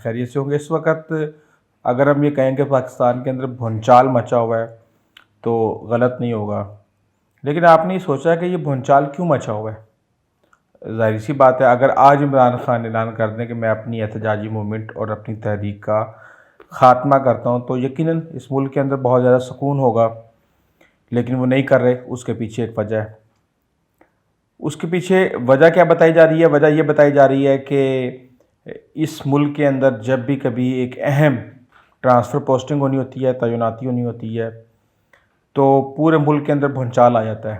خیریت سے ہوں گے۔ اس وقت اگر ہم یہ کہیں کہ پاکستان کے اندر بھونچال مچا ہوا ہے تو غلط نہیں ہوگا، لیکن آپ نے یہ سوچا کہ یہ بھونچال کیوں مچا ہوا ہے؟ ظاہر سی بات ہے، اگر آج عمران خان اعلان کر دیں کہ میں اپنی احتجاجی موومنٹ اور اپنی تحریک کا خاتمہ کرتا ہوں تو یقیناً اس ملک کے اندر بہت زیادہ سکون ہوگا، لیکن وہ نہیں کر رہے۔ اس کے پیچھے ایک وجہ ہے۔ اس کے پیچھے وجہ کیا بتائی جا رہی ہے؟ وجہ یہ بتائی جا رہی ہے کہ اس ملک کے اندر جب بھی کبھی ایک اہم ٹرانسفر پوسٹنگ ہونی ہوتی ہے، تعیناتی ہونی ہوتی ہے، تو پورے ملک کے اندر بھونچال آ جاتا ہے،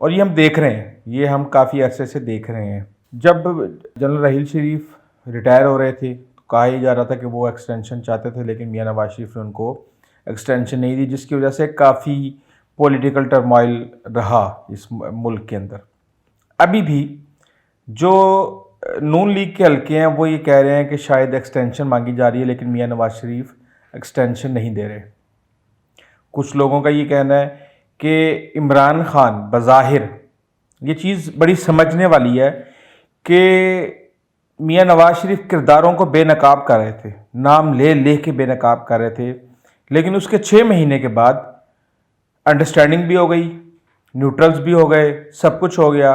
اور یہ ہم دیکھ رہے ہیں، یہ ہم کافی عرصے سے دیکھ رہے ہیں۔ جب جنرل راحیل شریف ریٹائر ہو رہے تھے تو کہا ہی جا رہا تھا کہ وہ ایکسٹینشن چاہتے تھے، لیکن میاں نواز شریف نے ان کو ایکسٹینشن نہیں دی، جس کی وجہ سے کافی پولیٹیکل ٹرمائل رہا اس ملک کے اندر۔ ابھی بھی جو نون لیگ کے حلقے ہیں وہ یہ کہہ رہے ہیں کہ شاید ایکسٹینشن مانگی جا رہی ہے، لیکن میاں نواز شریف ایکسٹینشن نہیں دے رہے۔ کچھ لوگوں کا یہ کہنا ہے کہ عمران خان بظاہر یہ چیز بڑی سمجھنے والی ہے کہ میاں نواز شریف کرداروں کو بے نقاب کر رہے تھے، نام لے لے کے بے نقاب کر رہے تھے، لیکن اس کے 6 مہینے کے بعد انڈرسٹینڈنگ بھی ہو گئی، نیوٹرلز بھی ہو گئے، سب کچھ ہو گیا،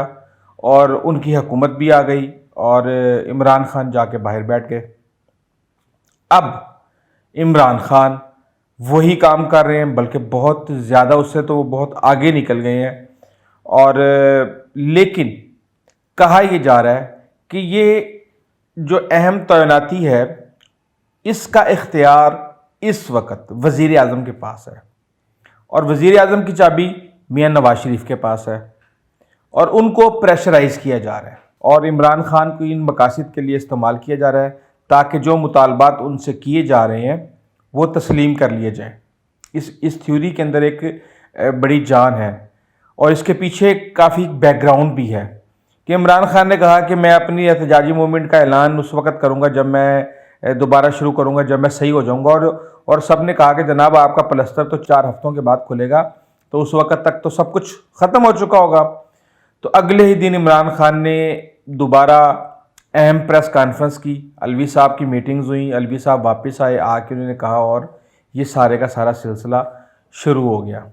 اور ان کی حکومت بھی آ گئی، اور عمران خان جا کے باہر بیٹھ گئے۔ اب عمران خان وہی کام کر رہے ہیں، بلکہ بہت زیادہ، اس سے تو وہ بہت آگے نکل گئے ہیں، اور لیکن کہا یہ جا رہا ہے کہ یہ جو اہم تعیناتی ہے اس کا اختیار اس وقت وزیر اعظم کے پاس ہے، اور وزیر اعظم کی چابی میاں نواز شریف کے پاس ہے، اور ان کو پریشرائز کیا جا رہا ہے، اور عمران خان کو ان مقاصد کے لیے استعمال کیا جا رہا ہے تاکہ جو مطالبات ان سے کیے جا رہے ہیں وہ تسلیم کر لیے جائیں۔ اس تھیوری کے اندر ایک بڑی جان ہے، اور اس کے پیچھے کافی بیک گراؤنڈ بھی ہے کہ عمران خان نے کہا کہ میں اپنی احتجاجی موومنٹ کا اعلان اس وقت کروں گا جب میں دوبارہ شروع کروں گا، جب میں صحیح ہو جاؤں گا، اور سب نے کہا کہ جناب آپ کا پلسٹر تو 4 ہفتوں کے بعد کھلے گا، تو اس وقت تک تو سب کچھ ختم ہو چکا ہوگا۔ تو اگلے ہی دن عمران خان نے دوبارہ اہم پریس کانفرنس کی، الوی صاحب کی میٹنگز ہوئیں، الوی صاحب واپس آئے، آ کے انہوں نے کہا، اور یہ سارے کا سارا سلسلہ شروع ہو گیا۔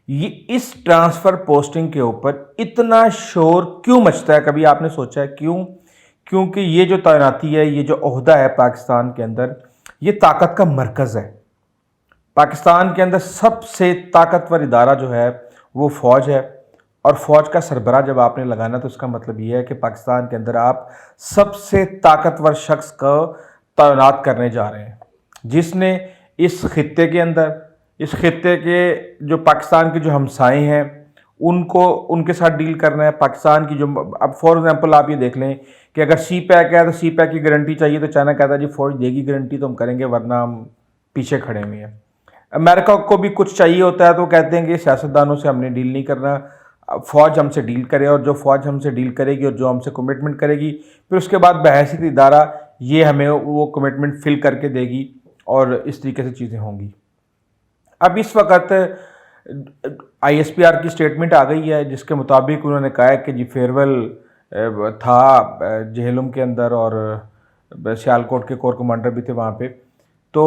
یہ اس ٹرانسفر پوسٹنگ کے اوپر اتنا شور کیوں مچتا ہے؟ کبھی آپ نے سوچا ہے کیوں؟ کیونکہ یہ جو تعیناتی ہے، یہ جو عہدہ ہے پاکستان کے اندر، یہ طاقت کا مرکز ہے۔ پاکستان کے اندر سب سے طاقتور ادارہ جو ہے وہ فوج ہے، اور فوج کا سربراہ جب آپ نے لگانا تو اس کا مطلب یہ ہے کہ پاکستان کے اندر آپ سب سے طاقتور شخص کو تعینات کرنے جا رہے ہیں، جس نے اس خطے کے اندر، اس خطے کے جو پاکستان کے جو ہمسائے ہیں ان کے ساتھ ڈیل کرنا ہے۔ پاکستان کی جو، اب فار ایگزامپل آپ یہ دیکھ لیں کہ اگر سی پیک ہے تو سی پیک کی گارنٹی چاہیے تو چائنا کہتا ہے جی فوج دے گی گارنٹی تو ہم کریں گے، ورنہ ہم پیچھے کھڑے ہوئے ہیں۔ امریکہ کو بھی کچھ چاہیے ہوتا ہے تو وہ کہتے ہیں کہ سیاستدانوں سے ہم نے ڈیل نہیں کرنا، فوج ہم سے ڈیل کرے، اور جو فوج ہم سے ڈیل کرے گی اور جو ہم سے کمٹمنٹ کرے گی، پھر اس کے بعد بحیثیت ادارہ یہ ہمیں وہ کمٹمنٹ فل کر کے دے گی، اور اس طریقے سے چیزیں ہوں گی۔ اب اس وقت آئی ایس پی آر کی سٹیٹمنٹ آ گئی ہے، جس کے مطابق انہوں نے کہا ہے کہ جی فیئرویل تھا جہلم کے اندر، اور سیالکوٹ کے کور کمانڈر بھی تھے وہاں پہ، تو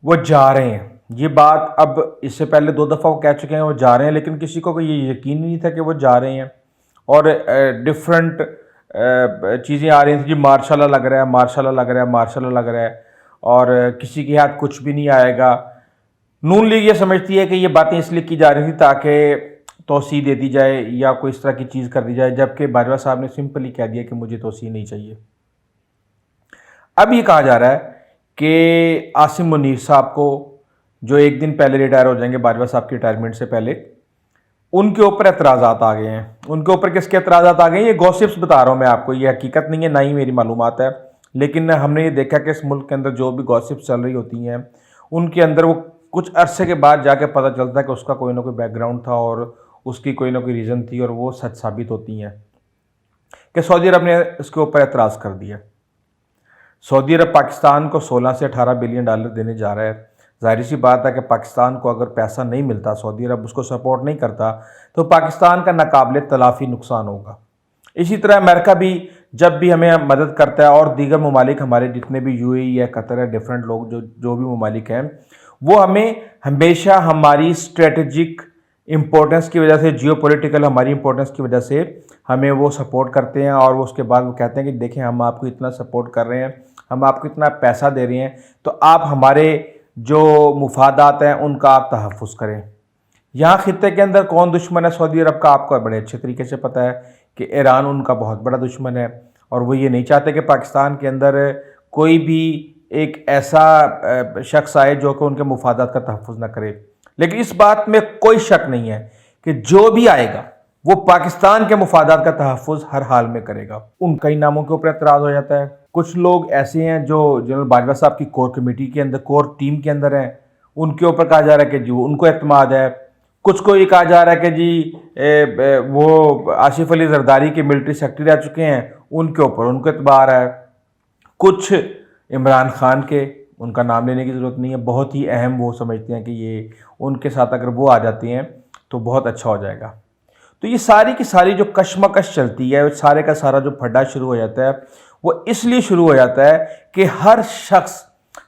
وہ جا رہے ہیں۔ یہ بات اب اس سے پہلے 2 دفعہ وہ کہہ چکے ہیں وہ جا رہے ہیں، لیکن کسی کو یہ یقین نہیں تھا کہ وہ جا رہے ہیں، اور ڈفرینٹ چیزیں آ رہی ہیں، جی مارشاء اللہ لگ رہا ہے، مارشاء اللہ لگ رہا ہے، مارشاء اللہ لگ رہا ہے، اور کسی کے ہاتھ کچھ بھی نہیں آئے گا۔ نون لیگ یہ سمجھتی ہے کہ یہ باتیں اس لیے کی جا رہی تھی تاکہ توسیع دے دی جائے یا کوئی اس طرح کی چیز کر دی جائے، جبکہ باجوہ صاحب نے سمپلی کہہ دیا کہ مجھے توسیع نہیں چاہیے۔ اب یہ کہا جا رہا ہے کہ عاصم منیر صاحب کو، جو 1 دن پہلے ریٹائر ہو جائیں گے باجوہ صاحب کی ریٹائرمنٹ سے پہلے، ان کے اوپر اعتراضات آ گئے ہیں۔ ان کے اوپر کس کے اعتراضات آ گئے ہیں؟ یہ گوسپس بتا رہا ہوں میں آپ کو، یہ حقیقت نہیں ہے، نہ ہی میری معلومات ہے، لیکن ہم نے یہ دیکھا کہ اس ملک کے اندر جو بھی گوسپس چل رہی ہوتی ہیں ان کے اندر وہ کچھ عرصے کے بعد جا کے پتہ چلتا ہے کہ اس کا کوئی نہ کوئی بیک گراؤنڈ تھا، اور اس کی کوئی نہ کوئی ریزن تھی، اور وہ سچ ثابت ہوتی ہیں کہ سعودی عرب نے اس کے اوپر اعتراض کر دیا۔ سعودی عرب پاکستان کو 16 سے 18 بلین ڈالر دینے جا رہا ہے۔ ظاہر سی بات ہے کہ پاکستان کو اگر پیسہ نہیں ملتا، سعودی عرب اس کو سپورٹ نہیں کرتا، تو پاکستان کا ناقابل تلافی نقصان ہوگا۔ اسی طرح امریکہ بھی جب بھی ہمیں مدد کرتا ہے، اور دیگر ممالک ہمارے جتنے بھی یو اے ای ہے، قطر ہے، ڈفرینٹ لوگ جو بھی ممالک ہیں، وہ ہمیں ہمیشہ ہماری اسٹریٹجک امپورٹنس کی وجہ سے، جیو پولیٹیکل ہماری امپورٹنس کی وجہ سے ہمیں وہ سپورٹ کرتے ہیں، اور اس کے بعد وہ کہتے ہیں کہ دیکھیں ہم آپ کو اتنا سپورٹ کر رہے ہیں، ہم آپ کو اتنا پیسہ دے رہے ہیں، تو آپ ہمارے جو مفادات ہیں ان کا آپ تحفظ کریں۔ یہاں خطے کے اندر کون دشمن ہے سعودی عرب کا؟ آپ کو بڑے اچھے طریقے سے پتہ ہے کہ ایران ان کا بہت بڑا دشمن ہے، اور وہ یہ نہیں چاہتے کہ پاکستان کے اندر کوئی بھی ایک ایسا شخص آئے جو کہ ان کے مفادات کا تحفظ نہ کرے۔ لیکن اس بات میں کوئی شک نہیں ہے کہ جو بھی آئے گا وہ پاکستان کے مفادات کا تحفظ ہر حال میں کرے گا۔ ان کئی ناموں کے اوپر اعتراض ہو جاتا ہے۔ کچھ لوگ ایسے ہیں جو جنرل باجوہ صاحب کی کور کمیٹی کے اندر، کور ٹیم کے اندر ہیں، ان کے اوپر کہا جا رہا ہے کہ جی ان کو اعتماد ہے۔ کچھ کو یہ کہا جا رہا ہے کہ جی وہ آصف علی زرداری کے ملٹری سیکرٹری رہ چکے ہیں، ان کے اوپر ان کو اعتبار ہے۔ کچھ عمران خان کے، ان کا نام لینے کی ضرورت نہیں ہے، بہت ہی اہم وہ سمجھتے ہیں کہ یہ ان کے ساتھ اگر وہ آ جاتے ہیں تو بہت اچھا ہو جائے گا۔ تو یہ ساری کی ساری جو کشمکش چلتی ہے، سارے کا سارا جو پھڈا شروع ہو جاتا ہے، وہ اس لیے شروع ہو جاتا ہے کہ ہر شخص،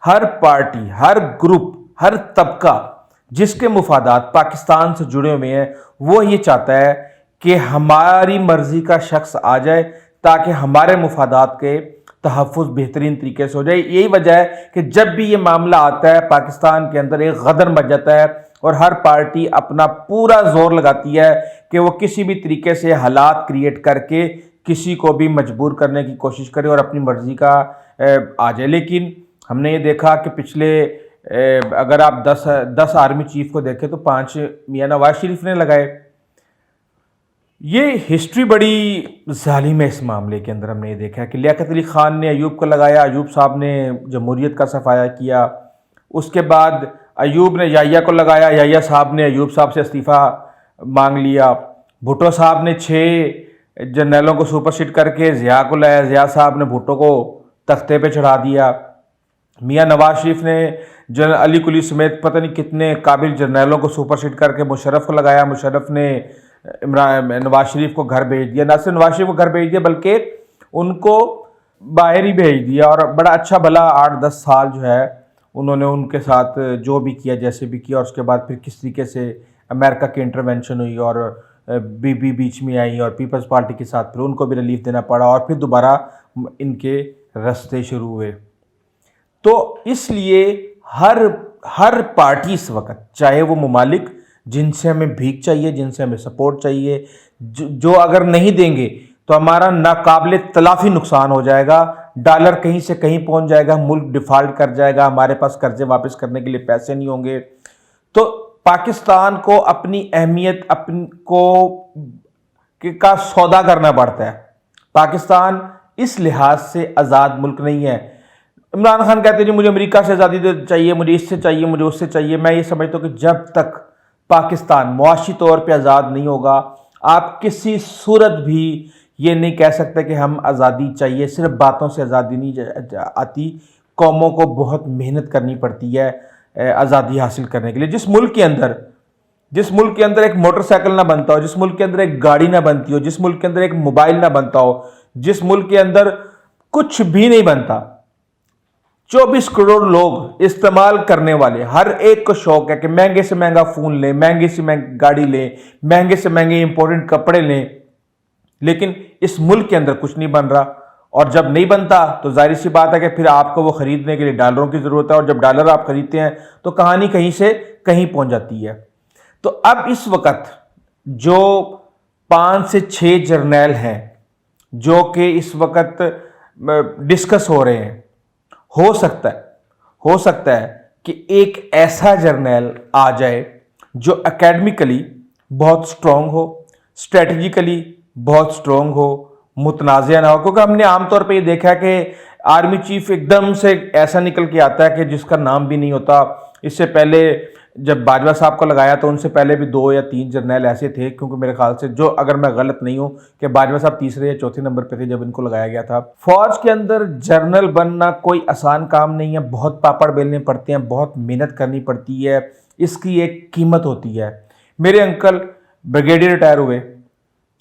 ہر پارٹی، ہر گروپ، ہر طبقہ جس کے مفادات پاکستان سے جڑے ہوئے ہیں، وہ یہ چاہتا ہے کہ ہماری مرضی کا شخص آ جائے تاکہ ہمارے مفادات کے تحفظ بہترین طریقے سے ہو جائے۔ یہی وجہ ہے کہ جب بھی یہ معاملہ آتا ہے پاکستان کے اندر ایک غدر مچ جاتا ہے، اور ہر پارٹی اپنا پورا زور لگاتی ہے کہ وہ کسی بھی طریقے سے حالات کریٹ کر کے کسی کو بھی مجبور کرنے کی کوشش کرے اور اپنی مرضی کا آ جائے۔ لیکن ہم نے یہ دیکھا کہ پچھلے اگر آپ 10 آرمی چیف کو دیکھیں تو 5 میاں نواز شریف نے لگائے۔ یہ ہسٹری بڑی ظالم ہے اس معاملے کے اندر۔ ہم نے یہ دیکھا کہ لیاقت علی خان نے ایوب کو لگایا، ایوب صاحب نے جمہوریت کا صفایا کیا، اس کے بعد ایوب نے یحییٰ کو لگایا، یحییٰ صاحب نے ایوب صاحب سے استعفیٰ مانگ لیا، بھٹو صاحب نے 6 جرنیلوں کو سپر سیٹ کر کے ضیاء کو لایا، ضیاء صاحب نے بھٹو کو تختے پہ چڑھا دیا، میاں نواز شریف نے جنرل علی کلی سمیت پتہ نہیں کتنے قابل جرنیلوں کو سپر سیٹ کر کے مشرف کو لگایا، مشرف نے نواز شریف کو گھر بھیج دیا، نہ صرف نواز شریف کو گھر بھیج دیا بلکہ ان کو باہر ہی بھیج دیا، اور بڑا اچھا بھلا 8-10 سال جو ہے انہوں نے ان کے ساتھ جو بھی کیا جیسے بھی کیا، اور اس کے بعد پھر کس طریقے سے امریکہ کی انٹرونشن ہوئی اور بیچ میں آئی، اور پیپلز پارٹی کے ساتھ پھر ان کو بھی ریلیف دینا پڑا، اور پھر دوبارہ ان کے رستے شروع ہوئے۔ تو اس لیے ہر پارٹی اس وقت، چاہے وہ ممالک جن سے ہمیں بھیک چاہیے، جن سے ہمیں سپورٹ چاہیے، جو اگر نہیں دیں گے تو ہمارا ناقابل تلافی نقصان ہو جائے گا، ڈالر کہیں سے کہیں پہنچ جائے گا، ملک ڈیفالٹ کر جائے گا، ہمارے پاس قرضے واپس کرنے کے لیے پیسے نہیں ہوں گے۔ تو پاکستان کو اپنی اہمیت کا سودا کرنا پڑتا ہے۔ پاکستان اس لحاظ سے آزاد ملک نہیں ہے۔ عمران خان کہتے ہیں جی مجھے امریکہ سے آزادی چاہیے، مجھے اس سے چاہیے، مجھے اس سے چاہیے۔ میں یہ سمجھتا ہوں کہ جب تک پاکستان معاشی طور پہ آزاد نہیں ہوگا، آپ کسی صورت بھی یہ نہیں کہہ سکتے کہ ہم آزادی چاہیے۔ صرف باتوں سے آزادی نہیں آتی، قوموں کو بہت محنت کرنی پڑتی ہے آزادی حاصل کرنے کے لیے۔ جس ملک کے اندر ایک موٹر سائیکل نہ بنتا ہو، جس ملک کے اندر ایک گاڑی نہ بنتی ہو، جس ملک کے اندر ایک موبائل نہ بنتا ہو، جس ملک کے اندر کچھ بھی نہیں بنتا، 24 کروڑ لوگ استعمال کرنے والے، ہر ایک کو شوق ہے کہ مہنگے سے مہنگا فون لیں، مہنگے سے مہنگی گاڑی لیں، مہنگے سے مہنگے امپورٹنٹ کپڑے لیں، لیکن اس ملک کے اندر کچھ نہیں بن رہا۔ اور جب نہیں بنتا تو ظاہر سی بات ہے کہ پھر آپ کو وہ خریدنے کے لیے ڈالروں کی ضرورت ہے، اور جب ڈالر آپ خریدتے ہیں تو کہانی کہیں سے کہیں پہنچ جاتی ہے۔ تو اب اس وقت جو 5 سے 6 جرنیل ہیں جو کہ اس وقت ڈسکس ہو رہے ہیں، ہو سکتا ہے کہ ایک ایسا جرنیل آ جائے جو اکیڈمیکلی بہت سٹرونگ ہو، اسٹریٹجیکلی بہت سٹرونگ ہو، متنازع نہ ہو، کیونکہ ہم نے عام طور پہ یہ دیکھا ہے کہ آرمی چیف ایک دم سے ایسا نکل کے آتا ہے کہ جس کا نام بھی نہیں ہوتا۔ اس سے پہلے جب باجوہ صاحب کو لگایا تو ان سے پہلے بھی 2 یا 3 جرنیل ایسے تھے، کیونکہ میرے خیال سے جو اگر میں غلط نہیں ہوں کہ باجوہ صاحب 3 یا 4 نمبر پہ تھے جب ان کو لگایا گیا تھا۔ فوج کے اندر جرنل بننا کوئی آسان کام نہیں ہے، بہت پاپڑ بیلنے پڑتے ہیں، بہت محنت کرنی پڑتی ہے، اس کی ایک قیمت ہوتی ہے۔ میرے انکل بریگیڈیئر ریٹائر ہوئے،